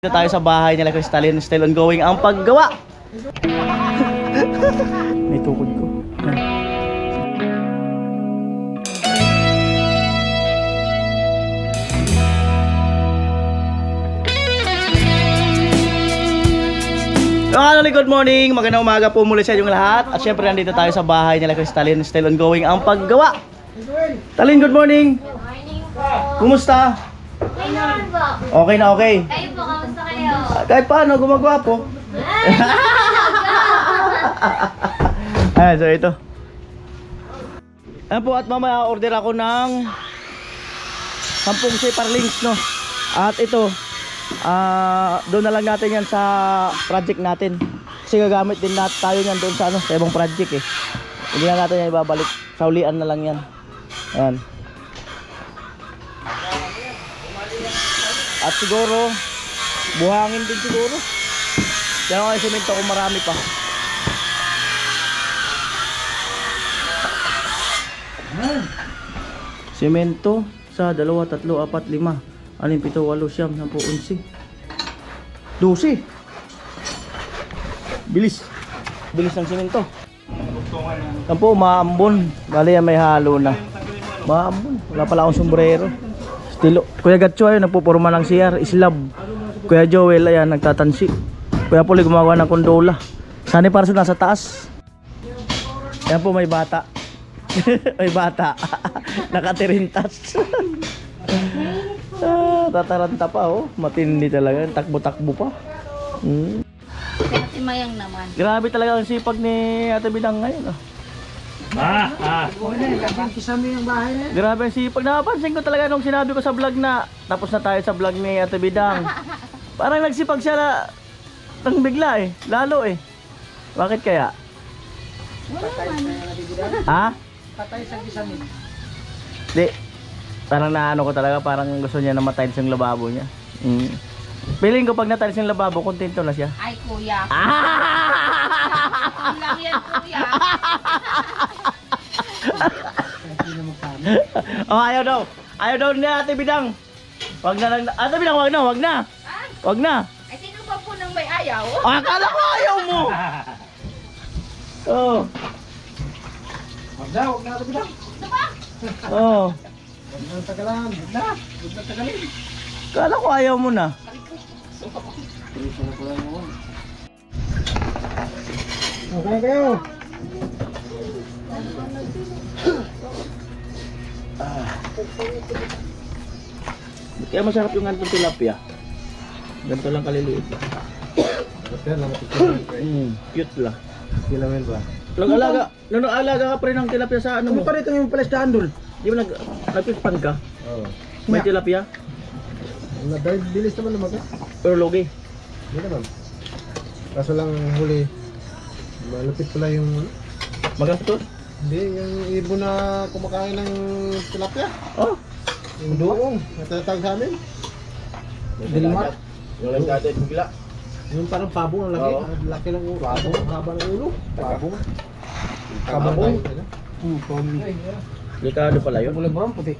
Dito tayo sa bahay nila Crystalline, still ongoing ang paggawa. May tukod ko. Good morning, magandang umaga po muli sa inyong lahat. At syempre nandito tayo sa bahay nila Crystalline, still ongoing ang paggawa. Talin, good morning. Good morning po. Kumusta? Okay naman po. Okay na okay. Kayo po, kamusta kayo? Kahit paano, gumagawa po. Ayan, so ito. Ayan po, at mamaya order ako ng 10 separlings, no? At ito, doon na lang natin yan sa project natin. Kasi gagamit din natin tayo yan doon sa, sa ibang project eh. Hindi na natin yan ibabalik. Sa ulian na lang yan. Ayan. At siguro buhangin din siguro. Kaya nga yung semento kung marami pa. Semento sa 2, 3, 4, 5 6, 7, 8, 9, 10, 11, 12. Bilis. Bilis ng semento. Yan po, maambon. Bali yan, may halo na. Maambon. Wala pala akong sombrero. Estilo. Kuya Gatcho ayun, nagpupurma ng CR, islab. Kuya Joel ayan, nagtatansi. Kuya Puli gumagawa ng kondola. Sana para sa nasa taas. Ayan po, may bata. May bata. Nakatirintas. Tataranta pa oh. Matindi talaga. Takbo-takbo pa. Si Mayang naman. Grabe talaga ang sipag ni Ate Bidang ngayon. Grabe ang sipag. Napansin ko talaga nung sinabi ko sa vlog na tapos na tayo sa vlog ni Ate Bidang. Parang nagsipag siya nang bigla eh. Lalo eh. Bakit kaya? Ha? Patay sa gisamin. Di. Parang naano ko talaga. Parang gusto niya na matiles yung lababo niya. Feeling ko pag natiles yung lababo, kontento na siya. Ay, kuya. Lang yan, kuya. Oh, ayaw daw. Ayaw daw ni Ate Bidang. Wag na lang. Ate Bidang, wag na, wag na. Wag na. Ay, sino ba po nang may ayaw? Akala ko ayaw mo. Oh. Wag na ito bilang. Oh. Wag na tagalan. Wag na tagalin. Akala ko ayaw mo na. Okay kayo. Kaya masarap yung ganitong tilapia. Ganito lang kaliliit. Cute lang. Kilamin ba? Nag-alaga ka pa rin ng tilapia sa ano mo? Ano pa rito yung palasdaan dul? Di ba nagpipan ka? Oo. May tilapia? Dahil bilis naman lumaga. Pero logi. Hindi naman. Kaso lang huli. Malupit pala yung... Magastos? Hindi, yung ibon na kumakain ng tilapia. Oh. Yung duong. Natatag sa amin. Dilmat. Yung nagdadad bigla. Yung parang pabong ang laki. Oo. Ang laki ng ulo. Pabong. Ang haba ng ulo. Pabong. Pabong. Pabong. Delikado pala yun. Kulay brown puti.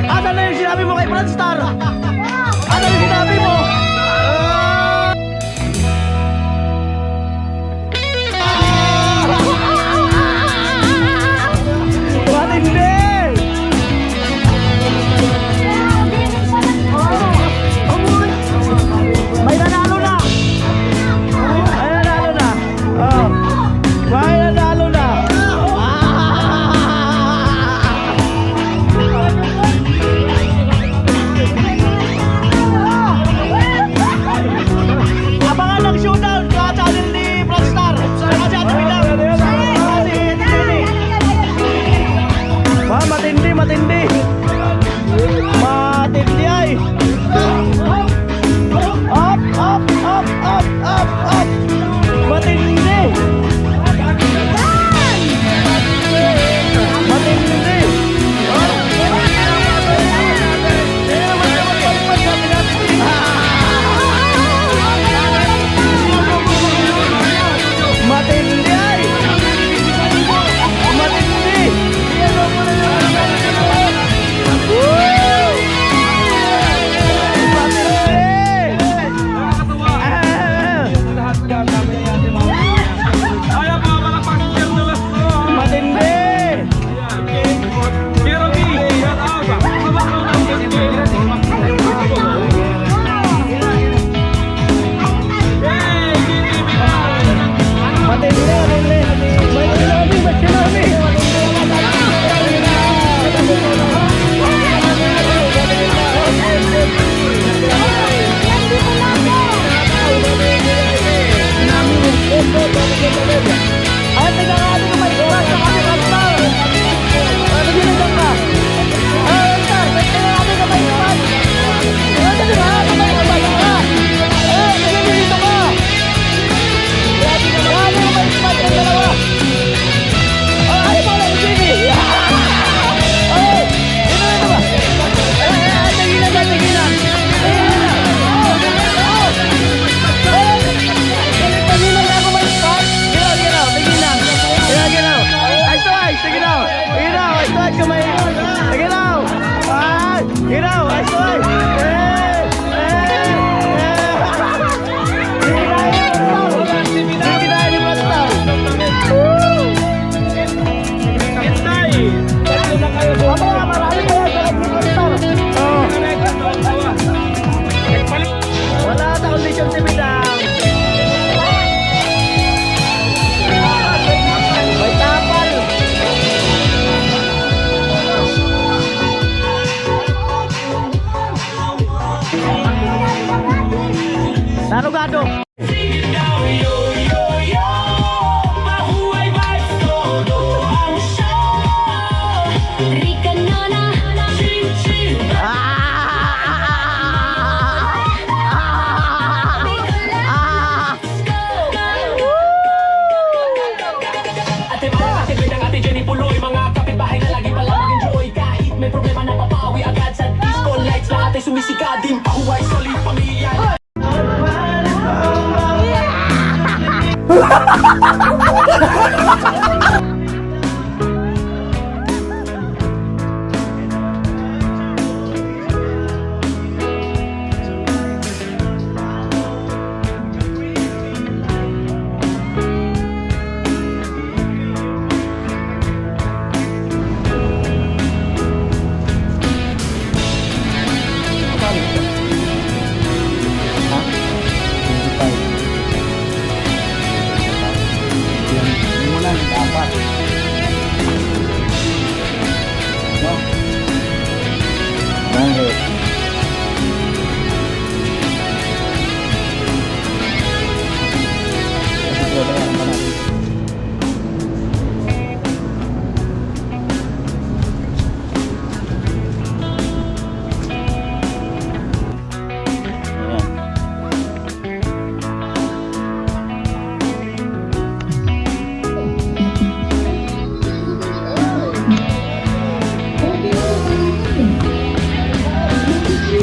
Ano na yung sinabi mo kay Franstar? Ano yung sinabi mo? Matindi! May nanalo na! May nanalo na! Oh. May nanalo na! tuloy. Wala sa kondisyon si Bidang. May tapal. Tarugado. Ate Bidang, Ate Jenny, Puloy, mga kapitbahay na lagi pala mag-enjoy. Kahit may problema na papawi agad sa disco lights. Lahat ay sumisika din, pahuway, solid pamilya.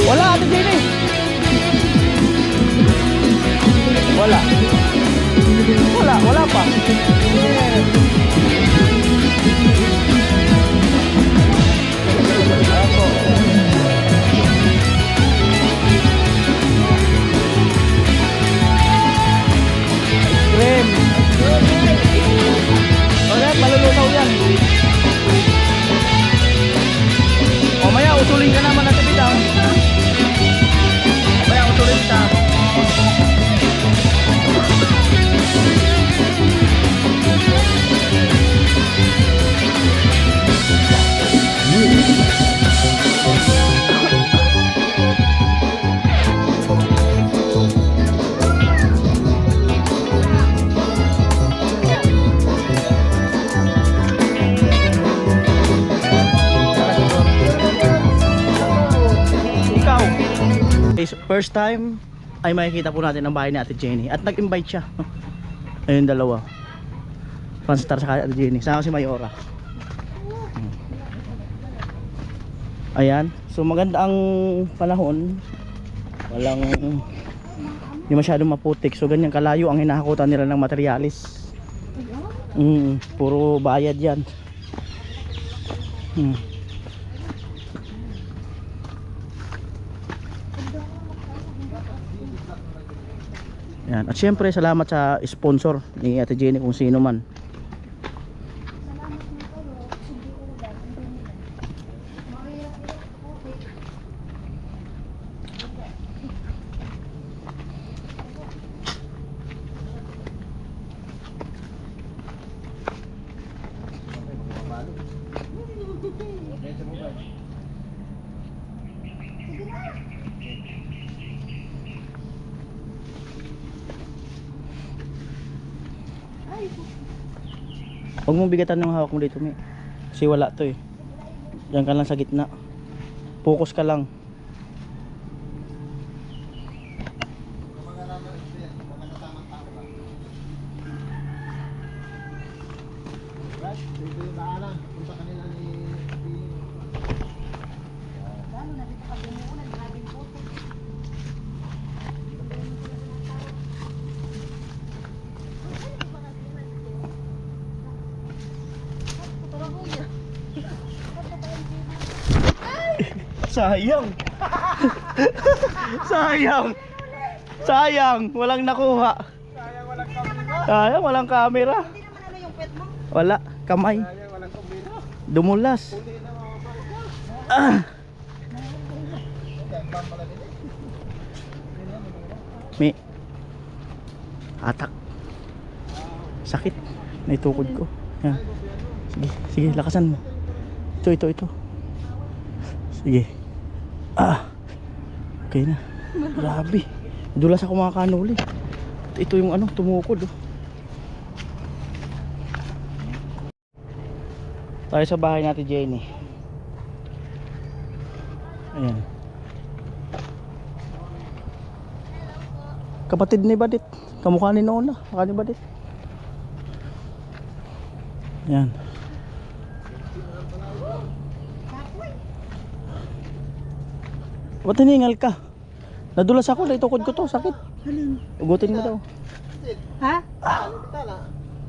Wala, Ate Jenny. Wala pa. Cream. Alright, malulusaw yan. Mamaya usulin ka naman Ate Bidang. Mamaya usulin ka. First time ay makikita po natin ang bahay ni Ate Jenny at nag-invite siya. Ayun dalawa. Fanstar sa Ate Jenny. Saka si Mayora. Ayan. So maganda ang panahon. Walang hindi masyadong maputik. So ganyan kalayo ang hinahakutan nila ng materialis. Puro bayad yan. Yan. At syempre salamat sa sponsor ni Ate Jenny kung sino man. Huwag mong bigatan ng hawak mo dito, Mi. Kasi wala to eh. Diyan ka lang sa gitna. Focus ka lang. Sayang. Sayang. Sayang, walang nakuha. Sayang, walang camera. Wala, kamay. Dumulas. Ah. May atak. Sakit. Naitukod ko. Yan. Sige, sige, lakasan mo. Ito. Sige. Ah. Okay na. Grabe. Dulas ako mga kanuli. Ito yung ano, tumukod oh. Tayo sa bahay natin, Jenny. Ayan. Kapatid ni Badit. Kamukha ni Nona. Kamukha ni Badit. Ayan. Ba't hiningal ka? Nadulas ako, naitukod ko to, sakit. Ugutin mo daw. Ha?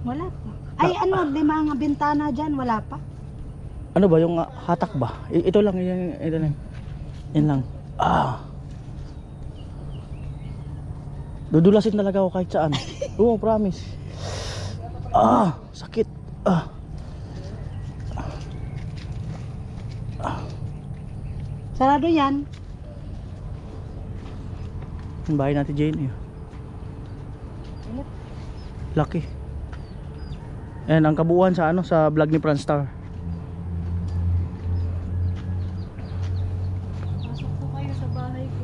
Wala pa. Ay, ano, di mga bintana dyan, wala pa. Ano ba yung hatak ba? Ito lang, ito lang. Yan lang. Ah. Dudulasin talaga ako kahit saan. Oo, promise. Ah, sakit. Ah. Sarado yan. Ang bahay natin, Jane. Lucky. Ayan, ang kabuuan sa ano, sa vlog ni Franstar. Pasok po kayo sa bahay ko.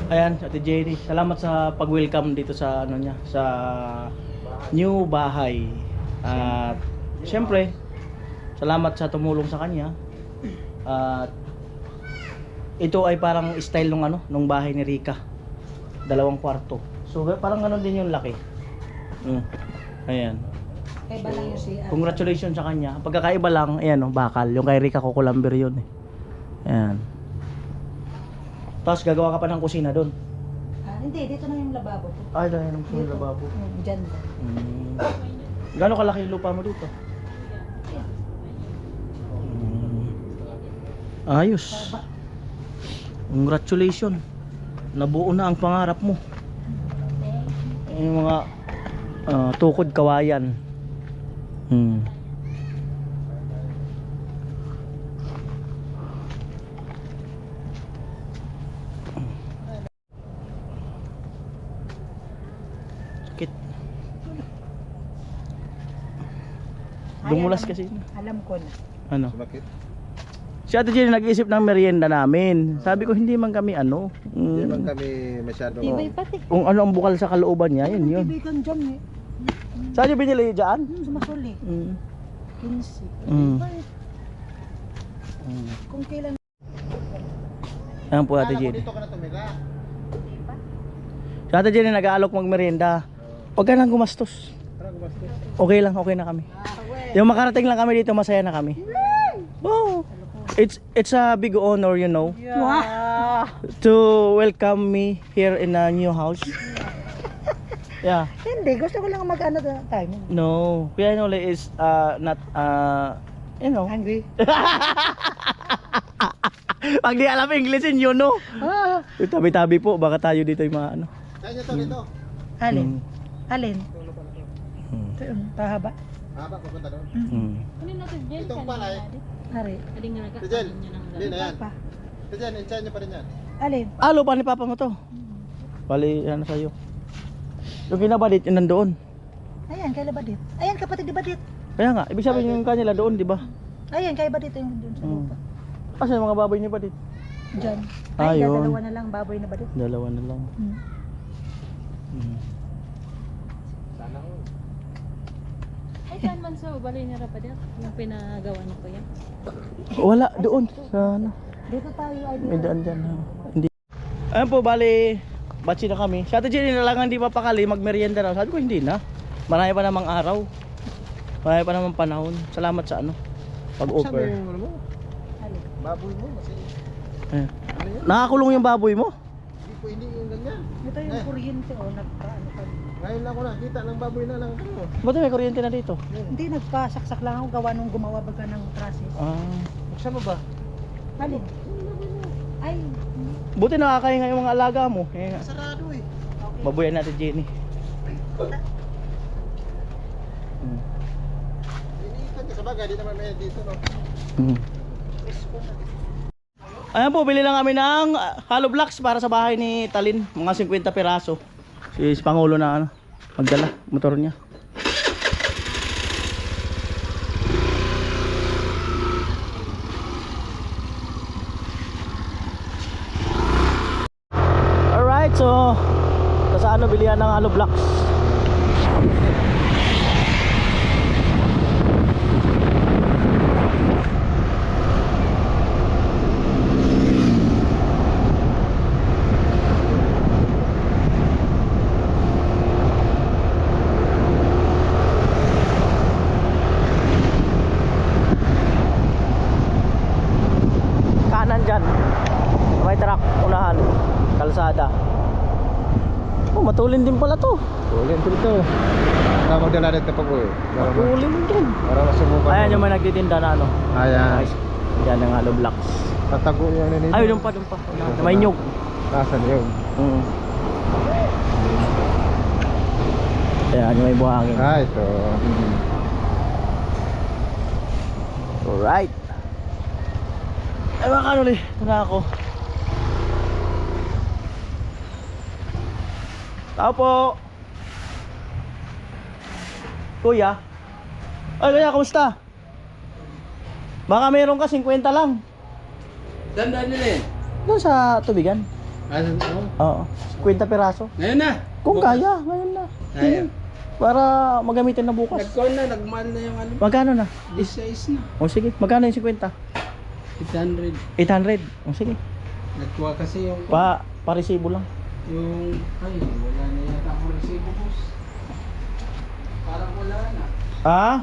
Ayan, Ate Jenny, salamat sa pag-welcome dito sa ano niya, sa new bahay. At syempre, salamat sa tumulong sa kanya. At ito ay parang style nung ano, nung bahay ni Rica. 2 kwarto. So parang ganun din yung laki. Ayan. Kaya ba lang yung CR? Congratulations sa kanya. Ang pagkakaiba lang, ayan oh, bakal. Yung kay Rica Cocolamber yun eh. Ayan. Tapos gagawa ka pa ng kusina doon. Hindi, dito na yung lababo ko. Ay, dahil yung lababo. Dyan ba? Gano'ng kalaki yung lupa mo dito? Ayos. Congratulations. Nabuo na ang pangarap mo. Yung mga tukod kawayan. Sakit. Dumulas kasi. Alam ko na. Ano? Bakit? Si Ate Jenny nag-iisip ng merienda namin. Sabi ko hindi man kami ano. Hindi man kami masyado. Tibay pati. Kung ano ang bukal sa kalooban niya, yun. Tibay kang dyan eh. Saan niyo binili dyan? Sa masuli. 15. Mm. Kung kailan. Ayan po Ate Jenny. Dito ka na tumira. Si Ate Jenny nag-aalok mag-merienda. Huwag ka nang gumastos. Parang gumastos. Okay lang, okay na kami. Yung makarating lang kami dito, masaya na kami. Wow. It's a big honor, you know, to welcome me here in a new house. Yeah. Hindi, gusto ko lang mag-ano doon tayo. No, Kuya Noli is not you know. Hungry? Pag di alam English, you know. Ah. Tabi-tabi po, baka tayo dito yung mga ano. Kaya nyo to dito. Alin? Mm. Alin? Mm. Ito yung tahaba. Haba, pupunta doon. Mm. Itong palay. Ari. Tijel, hindi na yan. Pa. Tijel, insayan nyo pa rin yan. Alin? Lupa ni Papa mo to. Bali, ano sa'yo. Yung kinabadit, yun nandoon. Ayan, kay Badit. Ayan, kapatid ni Badit. Kaya nga, ibig sabihin yung kanila doon, di ba? Ayan, kay Badit yung doon sa lupa. Kasi yung mga baboy ni Badit. Diyan. Ayun. Dalawa na lang baboy na Badit. Dalawa na lang. Ay, saan man sa balay ni Rapadet? Yung pinagawa niyo ko yan? Wala, doon. Sa ano. Dito tayo ay May daan dyan. Hindi. Ayun po, bali, batsi na kami. Si Ate Jenny na lang hindi mapakali, magmerienda na. Sabi ko, hindi na. Marami pa namang araw. Marami pa namang panahon. Salamat sa ano, pag-offer. Sabi mo mo. Baboy mo kasi. Nakakulong yung baboy mo? Hindi po, hindi yung ganyan. Ito yung kuryente o nagpaano pa. Ngayon lang ko nakita ng baboy na lang ano. Buti may kuryente na dito. Hindi, nagpasaksak lang ako gawa nung gumawa baga ng process. Buksan mo ba? Alin? Ay, Buti nakakahinga yung mga alaga mo. Eh, Sarado eh. babuyan natin Jenny. Iniitan ka sa bagay, di naman may dito no. Ayan po, bili lang kami ng hollow blocks para sa bahay ni Talin. Mga 50 piraso. Si Pangulo na ano, magdala, motor niya. Alright, so sa ano bilihan ng hollow blocks. Kanan dyan, may truck, unahan, kalsada. Oh, matulin din pala to. Ulit dito. Na magdala dito pag uwi. Matulin din. Para masubukan. Ayan yung may nagtitinda na ano. Ayan. Yan ang hollow blocks. Tatago yung nito. Ay, doon pa. Na may nyug. Nasaan yun? Ayan, yung may buhangin. Ah, ito. Alright. Ay, mga kanuli. Ito na ako. Tao po. Kuya. Ay, kuya, kamusta? Baka meron ka 50 lang. Tandaan nila eh. Doon sa tubigan. Ano? Oo. 50 piraso. Ngayon na. Kung kaya, ngayon na. Kaya. Para magamitin na bukas. Nagkaon na, nagmahal na yung ano. Magkano na? 16 na. O sige, magkano yung 50? 800. 800. O sige. Nagkuha kasi yung... Pa-resibo lang. Yung... Ay, wala na yata akong resibo, boss. Parang wala na. Ah?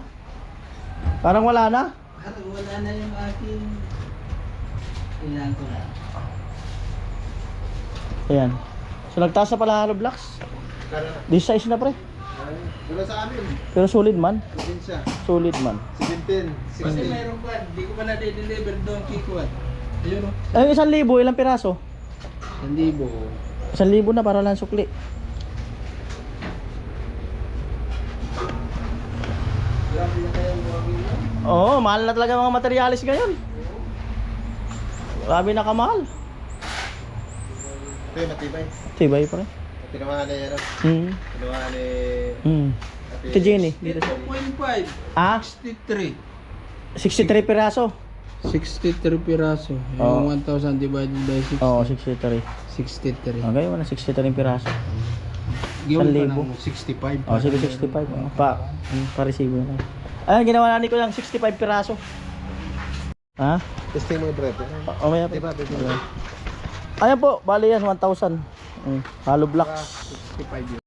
Parang wala na? Parang wala na yung aking... Kailangan ko na. Ayan. So nagtaas na pala hollow blocks. This size na pre. Wala sa amin. Pero solid man. Probinsya. Solid man. 17. Kasi mayroon pa, hindi ko pa na-deliver doon kikuan. Ayun o. Ay, 1,000, ilang piraso? 1,000. 1,000 na para lang sukli. Grabe na kaya yung wagin mo. Oo, mahal na talaga mga materialis ngayon. Grabe na kamahal. Ito yung matibay. Tibay pa rin. Tinawahan na yan. Tinawahan ni... Ito Jenny. Dito. 2.5. Ah, 63. 63 piraso. 63 piraso. Oo. Yung 1,000 divided by 6. Oo, 63. 63. Okay, wala 63 piraso. Gawin pa 1,000. ng 65. Oh, sige 65. Oh, pa-resibo na. Ayan, ginawa na ni ko lang 65 piraso. Ha? Testing mo yung bread. Oh, may Diba, baby? Ayan po, bali yan 1,000. Hollow blocks. 65 yun.